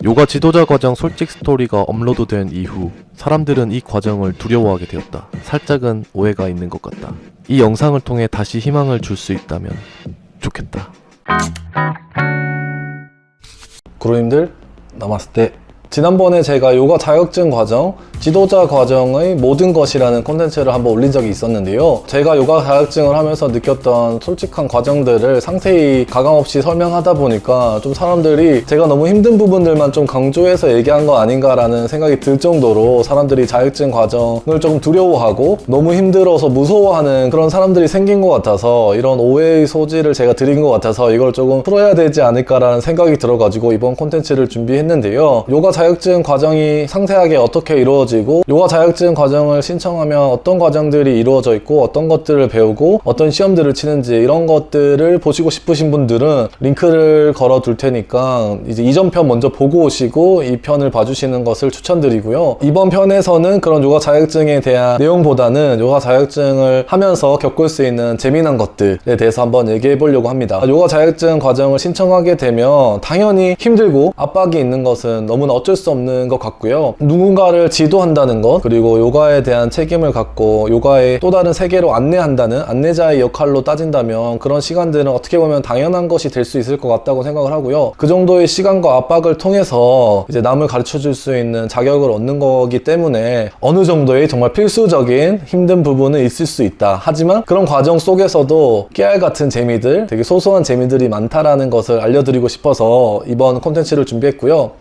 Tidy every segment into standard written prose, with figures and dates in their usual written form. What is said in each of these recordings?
요가 지도자 과정 솔직 스토리가 업로드된 이후 사람들은 이 과정을 두려워하게 되었다. 살짝은 오해가 있는 것 같다. 이 영상을 통해 다시 희망을 줄 수 있다면 좋겠다. 구루님들 나마스테. 지난번에 제가 요가 자격증 과정, 지도자 과정의 모든 것이라는 콘텐츠를 한번 올린 적이 있었는데요. 제가 요가 자격증을 하면서 느꼈던 솔직한 과정들을 상세히 가감없이 설명하다 보니까 좀 사람들이 제가 너무 힘든 부분들만 좀 강조해서 얘기한 거 아닌가라는 생각이 들 정도로 사람들이 자격증 과정을 조금 두려워하고 너무 힘들어서 무서워하는 그런 사람들이 생긴 것 같아서 이런 오해의 소지를 제가 드린 것 같아서 이걸 조금 풀어야 되지 않을까라는 생각이 들어가지고 이번 콘텐츠를 준비했는데요. 요가 자격증 과정이 상세하게 어떻게 이루어지고 요가 자격증 과정을 신청하면 어떤 과정들이 이루어져 있고 어떤 것들을 배우고 어떤 시험들을 치는지 이런 것들을 보시고 싶으신 분들은 링크를 걸어 둘 테니까 이제 이전 편 먼저 보고 오시고 이 편을 봐주시는 것을 추천드리고요. 이번 편에서는 그런 요가 자격증에 대한 내용보다는 요가 자격증을 하면서 겪을 수 있는 재미난 것들에 대해서 한번 얘기해 보려고 합니다. 요가 자격증 과정을 신청하게 되면 당연히 힘들고 압박이 있는 것은 너무나 어쩔 수 없는 것 같고요. 누군가를 지도한다는 것, 그리고 요가에 대한 책임을 갖고 요가의 또 다른 세계로 안내한다는 안내자의 역할로 따진다면 그런 시간들은 어떻게 보면 당연한 것이 될 수 있을 것 같다고 생각을 하고요. 그 정도의 시간과 압박을 통해서 이제 남을 가르쳐 줄 수 있는 자격을 얻는 거기 때문에 어느 정도의 정말 필수적인 힘든 부분은 있을 수 있다. 하지만 그런 과정 속에서도 깨알 같은 재미들, 되게 소소한 재미들이 많다라는 것을 알려드리고 싶어서 이번 콘텐츠를 준비했고요.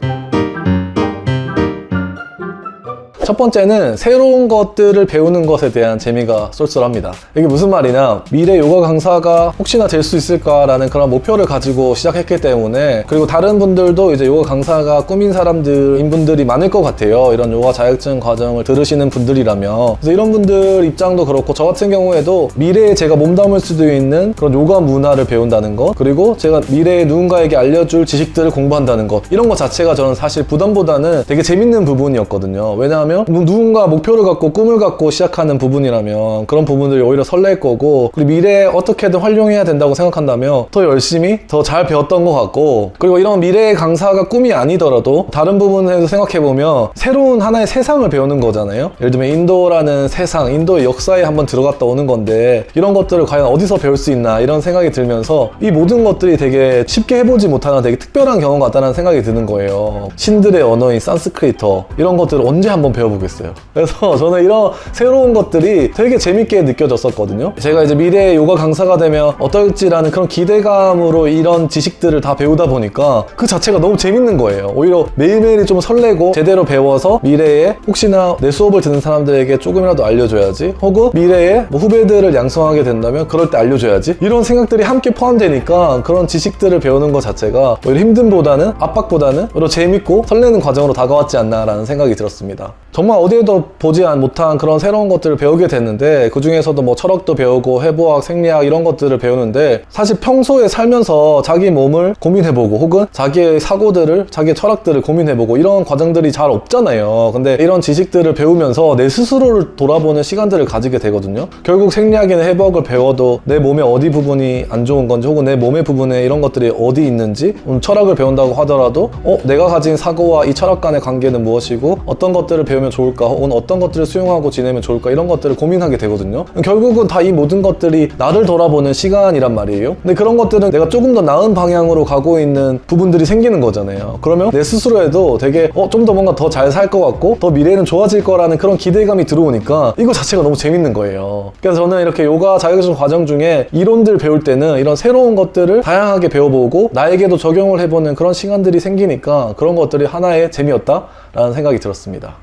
첫 번째는 새로운 것들을 배우는 것에 대한 재미가 쏠쏠합니다. 이게 무슨 말이냐, 미래 요가 강사가 혹시나 될 수 있을까라는 그런 목표를 가지고 시작했기 때문에, 그리고 다른 분들도 이제 요가 강사가 꿈인 사람들인 분들이 많을 것 같아요. 이런 요가 자격증 과정을 들으시는 분들이라면. 그래서 이런 분들 입장도 그렇고 저 같은 경우에도 미래에 제가 몸담을 수도 있는 그런 요가 문화를 배운다는 것, 그리고 제가 미래에 누군가에게 알려줄 지식들을 공부한다는 것, 이런 것 자체가 저는 사실 부담보다는 되게 재밌는 부분이었거든요. 왜냐하면 누군가 목표를 갖고 꿈을 갖고 시작하는 부분이라면 그런 부분들이 오히려 설렐 거고, 그리고 미래에 어떻게든 활용해야 된다고 생각한다면 더 열심히 더 잘 배웠던 것 같고, 그리고 이런 미래의 강사가 꿈이 아니더라도 다른 부분에서 생각해보면 새로운 하나의 세상을 배우는 거잖아요. 예를 들면 인도라는 세상, 인도의 역사에 한번 들어갔다 오는 건데 이런 것들을 과연 어디서 배울 수 있나 이런 생각이 들면서 이 모든 것들이 되게 쉽게 해보지 못하는 되게 특별한 경험 같다는 생각이 드는 거예요. 신들의 언어인 산스크리터, 이런 것들을 언제 한번 배워보겠어요. 그래서 저는 이런 새로운 것들이 되게 재밌게 느껴졌었거든요. 제가 이제 미래의 요가 강사가 되면 어떨지라는 그런 기대감으로 이런 지식들을 다 배우다 보니까 그 자체가 너무 재밌는 거예요. 오히려 매일매일이 좀 설레고, 제대로 배워서 미래에 혹시나 내 수업을 듣는 사람들에게 조금이라도 알려줘야지, 혹은 미래에 뭐 후배들을 양성하게 된다면 그럴 때 알려줘야지, 이런 생각들이 함께 포함되니까 그런 지식들을 배우는 것 자체가 오히려 힘듦보다는 압박보다는 오히려 재밌고 설레는 과정으로 다가왔지 않나라는 생각이 들었습니다. 정말 어디에도 보지 못한 그런 새로운 것들을 배우게 됐는데, 그 중에서도 뭐 철학도 배우고 해부학, 생리학 이런 것들을 배우는데, 사실 평소에 살면서 자기 몸을 고민해보고 혹은 자기의 사고들을, 자기의 철학들을 고민해보고 이런 과정들이 잘 없잖아요. 근데 이런 지식들을 배우면서 내 스스로를 돌아보는 시간들을 가지게 되거든요. 결국 생리학이나 해부학을 배워도 내 몸의 어디 부분이 안 좋은 건지, 혹은 내 몸의 부분에 이런 것들이 어디 있는지, 철학을 배운다고 하더라도 내가 가진 사고와 이 철학 간의 관계는 무엇이고 어떤 것들을 배우면 좋을까, 혹은 어떤 것들을 수용하고 지내면 좋을까, 이런 것들을 고민하게 되거든요. 결국은 다 이 모든 것들이 나를 돌아보는 시간이란 말이에요. 근데 그런 것들은 내가 조금 더 나은 방향으로 가고 있는 부분들이 생기는 거잖아요. 그러면 내 스스로에도 되게 좀 더 뭔가 더 잘 살 것 같고 더 미래는 좋아질 거라는 그런 기대감이 들어오니까 이거 자체가 너무 재밌는 거예요. 그래서 저는 이렇게 요가 자격증 과정 중에 이론들 배울 때는 이런 새로운 것들을 다양하게 배워보고 나에게도 적용을 해보는 그런 시간들이 생기니까 그런 것들이 하나의 재미였다라는 생각이 들었습니다.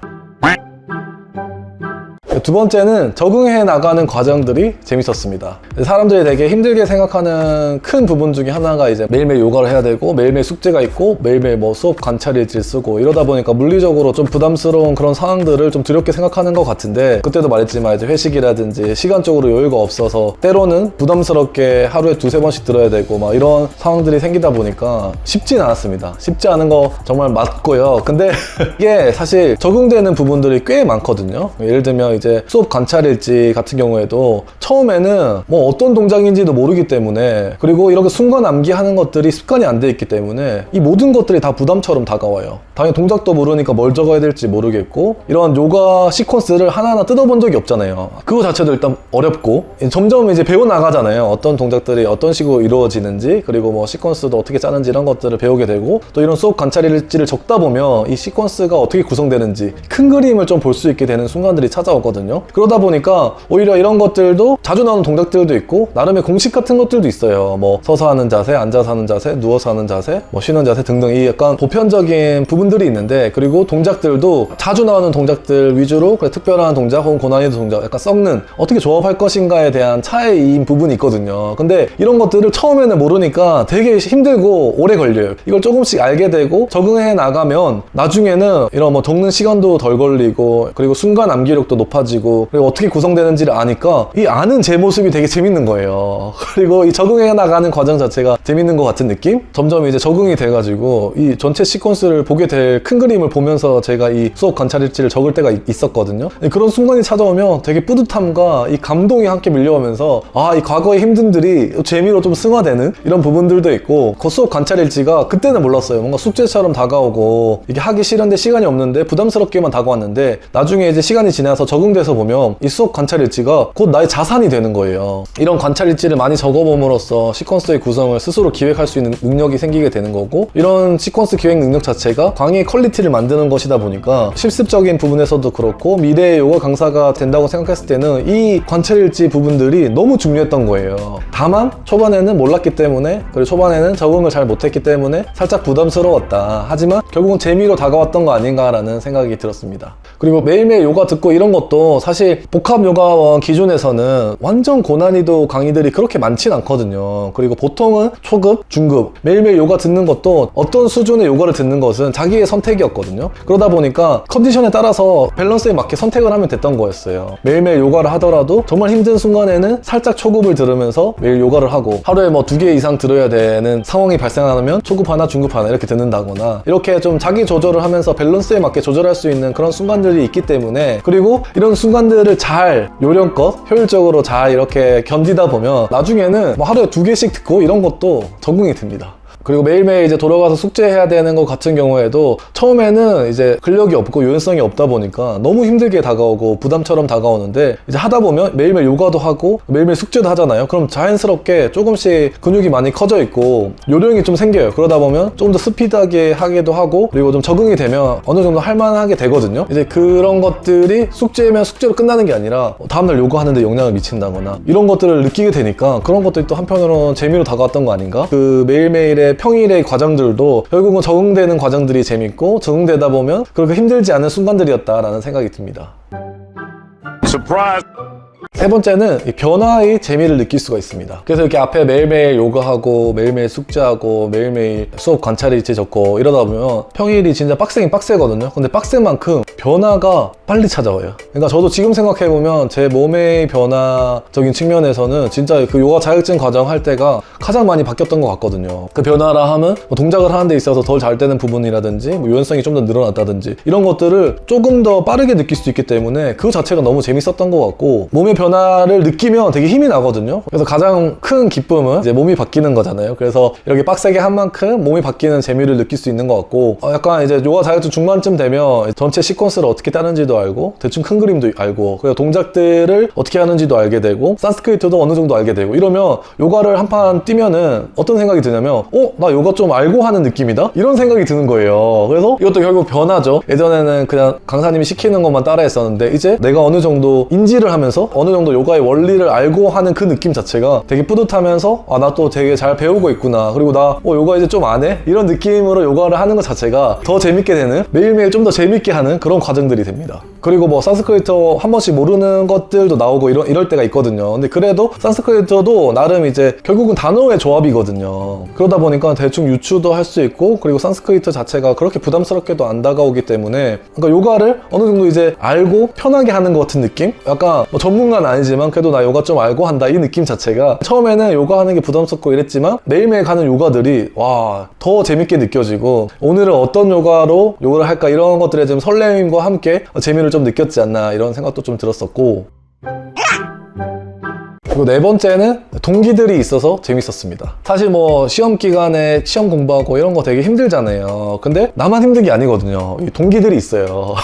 두 번째는 적응해 나가는 과정들이 재밌었습니다. 사람들이 되게 힘들게 생각하는 큰 부분 중에 하나가 이제 매일매일 요가를 해야 되고 매일매일 숙제가 있고 매일매일 뭐 수업 관찰일지를 쓰고 이러다 보니까 물리적으로 좀 부담스러운 그런 상황들을 좀 두렵게 생각하는 것 같은데, 그때도 말했지만 이제 회식이라든지 시간적으로 여유가 없어서 때로는 부담스럽게 하루에 두세 번씩 들어야 되고 막 이런 상황들이 생기다 보니까 쉽진 않았습니다. 쉽지 않은 거 정말 맞고요. 근데 이게 사실 적응되는 부분들이 꽤 많거든요. 예를 들면 이제 이제 수업 관찰일지 같은 경우에도 처음에는 뭐 어떤 동작인지도 모르기 때문에, 그리고 이렇게 순간 암기하는 것들이 습관이 안 돼 있기 때문에 이 모든 것들이 다 부담처럼 다가와요. 당연히 동작도 모르니까 뭘 적어야 될지 모르겠고, 이런 요가 시퀀스를 하나하나 뜯어본 적이 없잖아요. 그거 자체도 일단 어렵고, 점점 이제 배워나가잖아요. 어떤 동작들이 어떤 식으로 이루어지는지, 그리고 뭐 시퀀스도 어떻게 짜는지 이런 것들을 배우게 되고, 또 이런 수업 관찰일지를 적다 보면 이 시퀀스가 어떻게 구성되는지 큰 그림을 좀 볼 수 있게 되는 순간들이 찾아오거든요. 그러다 보니까 오히려 이런 것들도 자주 나오는 동작들도 있고, 나름의 공식 같은 것들도 있어요. 뭐 서서 하는 자세, 앉아서 하는 자세, 누워서 하는 자세, 뭐 쉬는 자세 등등, 이 약간 보편적인 부분들이 있는데, 그리고 동작들도 자주 나오는 동작들 위주로 특별한 동작 혹은 고난이도 동작, 약간 썩는 어떻게 조합할 것인가에 대한 차이인 부분이 있거든요. 근데 이런 것들을 처음에는 모르니까 되게 힘들고 오래 걸려요. 이걸 조금씩 알게 되고 적응해 나가면 나중에는 이런 뭐 적는 시간도 덜 걸리고, 그리고 순간 암기력도 높아지고, 그리고 어떻게 구성되는지를 아니까 이 아는 제 모습이 되게 재밌는 거예요. 그리고 이 적응해 나가는 과정 자체가 재밌는 것 같은 느낌? 점점 이제 적응이 돼가지고 이 전체 시퀀스를 보게 될 큰 그림을 보면서 제가 이 수업 관찰일지를 적을 때가 있었거든요. 그런 순간이 찾아오면 되게 뿌듯함과 이 감동이 함께 밀려오면서, 아, 이 과거의 힘듦들이 재미로 좀 승화되는 이런 부분들도 있고, 그 수업 관찰일지가 그때는 몰랐어요. 뭔가 숙제처럼 다가오고 이게 하기 싫은데 시간이 없는데 부담스럽게만 다가왔는데, 나중에 이제 시간이 지나서 적응돼서 보면 이 수업 관찰일지가 곧 나의 자산이 되는 거예요. 이런 관찰일지를 많이 적어봄으로써 시퀀스의 구성을 스스로 기획할 수 있는 능력이 생기게 되는 거고, 이런 시퀀스 기획 능력 자체가 강의의 퀄리티를 만드는 것이다 보니까 실습적인 부분에서도 그렇고, 미래의 요가 강사가 된다고 생각했을 때는 이 관찰일지 부분들이 너무 중요했던 거예요. 다만 초반에는 몰랐기 때문에, 그리고 초반에는 적응을 잘 못했기 때문에 살짝 부담스러웠다. 하지만 결국은 재미로 다가왔던 거 아닌가라는 생각이 들었습니다. 그리고 매일매일 요가 듣고 이런 것도 사실 복합 요가원 기준에서는 완전 고난이도 강의들이 그렇게 많진 않거든요. 그리고 보통은 초급, 중급, 매일매일 요가 듣는 것도 어떤 수준의 요가를 듣는 것은 자기의 선택이었거든요. 그러다 보니까 컨디션에 따라서 밸런스에 맞게 선택을 하면 됐던 거였어요. 매일매일 요가를 하더라도 정말 힘든 순간에는 살짝 초급을 들으면서 매일 요가를 하고, 하루에 뭐 2개 이상 들어야 되는 상황이 발생하면 초급 하나, 중급 하나 이렇게 듣는다거나, 이렇게 좀 자기 조절을 하면서 밸런스에 맞게 조절할 수 있는 그런 순간들이 있기 때문에, 그리고 이런 순간들을 잘 요령껏 효율적으로 잘 이렇게 견디다 보면 나중에는 뭐 하루에 2개씩 듣고 이런 것도 적응이 됩니다. 그리고 매일매일 이제 돌아가서 숙제해야 되는 것 같은 경우에도 처음에는 이제 근력이 없고 유연성이 없다 보니까 너무 힘들게 다가오고 부담처럼 다가오는데, 이제 하다 보면 매일매일 요가도 하고 매일매일 숙제도 하잖아요. 그럼 자연스럽게 조금씩 근육이 많이 커져 있고 요령이 좀 생겨요. 그러다 보면 좀 더 스피드하게 하기도 하고, 그리고 좀 적응이 되면 어느 정도 할만하게 되거든요. 이제 그런 것들이 숙제면 숙제로 끝나는 게 아니라 다음날 요가 하는데 영향을 미친다거나 이런 것들을 느끼게 되니까, 그런 것들이 또 한편으로는 재미로 다가왔던 거 아닌가? 그 매일매일의 평일의 과정들도 결국은 적응되는 과정들이 재밌고, 적응되다 보면 그렇게 힘들지 않은 순간들이었다라는 생각이 듭니다. Surprise! 세 번째는 이 변화의 재미를 느낄 수가 있습니다. 그래서 이렇게 앞에 매일매일 요가하고 매일매일 숙제하고 매일매일 수업 관찰일지 적고 이러다 보면 평일이 진짜 빡세긴 빡세거든요. 근데 빡센 만큼 변화가 빨리 찾아와요. 그러니까 저도 지금 생각해보면 제 몸의 변화적인 측면에서는 진짜 그 요가 자격증 과정 할 때가 가장 많이 바뀌었던 것 같거든요. 그 변화라 하면 뭐 동작을 하는 데 있어서 덜 잘 되는 부분이라든지 뭐 유연성이 좀 더 늘어났다든지 이런 것들을 조금 더 빠르게 느낄 수 있기 때문에 그 자체가 너무 재밌었던 것 같고, 몸의 변화를 느끼면 되게 힘이 나거든요. 그래서 가장 큰 기쁨은 이제 몸이 바뀌는 거잖아요. 그래서 이렇게 빡세게 한 만큼 몸이 바뀌는 재미를 느낄 수 있는 것 같고, 약간 이제 요가 자격증 중반쯤 되면 전체 시퀀스를 어떻게 따는지도 알고, 대충 큰 그림도 알고, 그리고 동작들을 어떻게 하는지도 알게 되고, 산스크리트도 어느 정도 알게 되고, 이러면 요가를 한 판 뛰면은 어떤 생각이 드냐면, 나 요가 좀 알고 하는 느낌이다? 이런 생각이 드는 거예요. 그래서 이것도 결국 변화죠. 예전에는 그냥 강사님이 시키는 것만 따라 했었는데, 이제 내가 어느 정도 인지를 하면서 어느 정도 요가의 원리를 알고 하는 그 느낌 자체가 되게 뿌듯하면서, 나 또 되게 잘 배우고 있구나, 그리고 나 요가 이제 좀 안 해? 이런 느낌으로 요가를 하는 것 자체가 더 재밌게 되는, 매일매일 좀 더 재밌게 하는 그런 과정들이 됩니다. 그리고 뭐 산스크리트 한 번씩 모르는 것들도 나오고 이럴 때가 있거든요. 근데 그래도 산스크리트도 나름 이제 결국은 단어의 조합이거든요. 그러다 보니까 대충 유추도 할 수 있고, 그리고 산스크리트 자체가 그렇게 부담스럽게도 안 다가오기 때문에, 그러니까 요가를 어느 정도 이제 알고 편하게 하는 것 같은 느낌? 약간 뭐 전문가 전문가는 아니지만 그래도 나 요가 좀 알고 한다 이 느낌 자체가 처음에는 요가 하는 게 부담스럽고 이랬지만 매일매일 가는 요가들이 와, 더 재밌게 느껴지고 오늘은 어떤 요가로 요가를 할까 이런 것들에 좀 설렘과 함께 재미를 좀 느꼈지 않나 이런 생각도 좀 들었었고, 그리고 네 번째는 동기들이 있어서 재밌었습니다. 사실 뭐 시험 기간에 시험 공부하고 이런 거 되게 힘들잖아요. 근데 나만 힘든 게 아니거든요. 이 동기들이 있어요.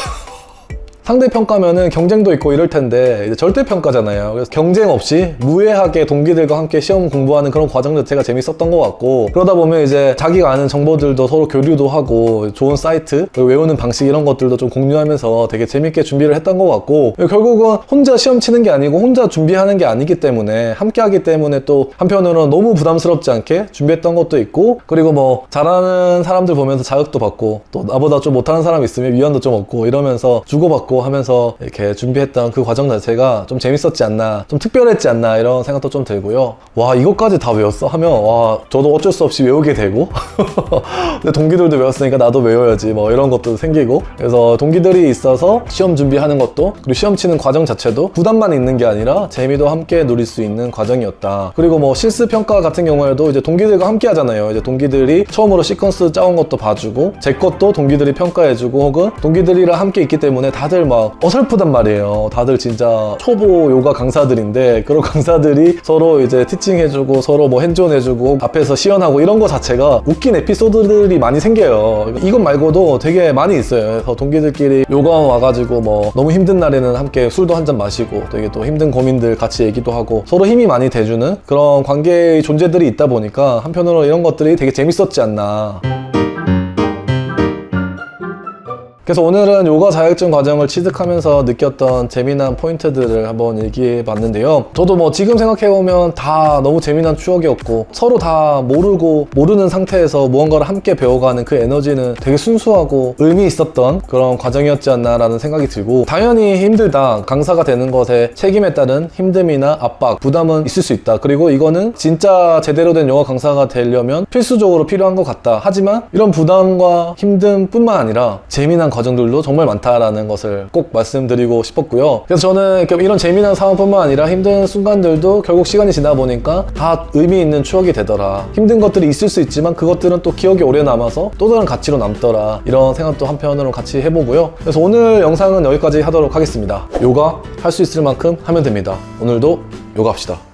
상대평가면은 경쟁도 있고 이럴 텐데 이제 절대평가잖아요. 그래서 경쟁 없이 무해하게 동기들과 함께 시험 공부하는 그런 과정 자체가 재밌었던 것 같고, 그러다 보면 이제 자기가 아는 정보들도 서로 교류도 하고 좋은 사이트, 그리고 외우는 방식 이런 것들도 좀 공유하면서 되게 재밌게 준비를 했던 것 같고, 결국은 혼자 시험 치는 게 아니고 혼자 준비하는 게 아니기 때문에 함께 하기 때문에 또 한편으로는 너무 부담스럽지 않게 준비했던 것도 있고, 그리고 뭐 잘하는 사람들 보면서 자극도 받고 또 나보다 좀 못하는 사람 있으면 위안도 좀 얻고 이러면서 주고받고 하면서 이렇게 준비했던 그 과정 자체가 좀 재밌었지 않나, 좀 특별했지 않나 이런 생각도 좀 들고요. 와, 이것까지 다 외웠어? 하면 와, 저도 어쩔 수 없이 외우게 되고 근데 동기들도 외웠으니까 나도 외워야지 뭐 이런 것도 생기고, 그래서 동기들이 있어서 시험 준비하는 것도, 그리고 시험 치는 과정 자체도 부담만 있는 게 아니라 재미도 함께 누릴 수 있는 과정이었다. 그리고 뭐 실습 평가 같은 경우에도 이제 동기들과 함께 하잖아요. 이제 동기들이 처음으로 시퀀스 짜온 것도 봐주고 제 것도 동기들이 평가해주고, 혹은 동기들이랑 함께 있기 때문에 다들 막 어설프단 말이에요. 다들 진짜 초보 요가 강사들인데 그런 강사들이 서로 이제 티칭해주고 서로 뭐 핸즈온 해주고 앞에서 시연하고 이런 거 자체가 웃긴 에피소드들이 많이 생겨요. 이것 말고도 되게 많이 있어요. 그래서 동기들끼리 요가 와가지고 뭐 너무 힘든 날에는 함께 술도 한잔 마시고 되게 또 힘든 고민들 같이 얘기도 하고 서로 힘이 많이 돼주는 그런 관계의 존재들이 있다 보니까 한편으로 이런 것들이 되게 재밌었지 않나. 그래서 오늘은 요가 자격증 과정을 취득하면서 느꼈던 재미난 포인트들을 한번 얘기해 봤는데요. 저도 뭐 지금 생각해보면 다 너무 재미난 추억이었고, 서로 다 모르는 상태에서 무언가를 함께 배워가는 그 에너지는 되게 순수하고 의미 있었던 그런 과정이었지 않나 라는 생각이 들고, 당연히 힘들다, 강사가 되는 것에 책임에 따른 힘듦이나 압박, 부담은 있을 수 있다. 그리고 이거는 진짜 제대로 된 요가 강사가 되려면 필수적으로 필요한 것 같다. 하지만 이런 부담과 힘듦 뿐만 아니라 재미난 과정들도 정말 많다라는 것을 꼭 말씀드리고 싶었고요. 그래서 저는 이런 재미난 상황뿐만 아니라 힘든 순간들도 결국 시간이 지나 보니까 다 의미 있는 추억이 되더라. 힘든 것들이 있을 수 있지만 그것들은 또 기억에 오래 남아서 또 다른 가치로 남더라. 이런 생각도 한편으로 같이 해보고요. 그래서 오늘 영상은 여기까지 하도록 하겠습니다. 요가 할 수 있을 만큼 하면 됩니다. 오늘도 요가 합시다.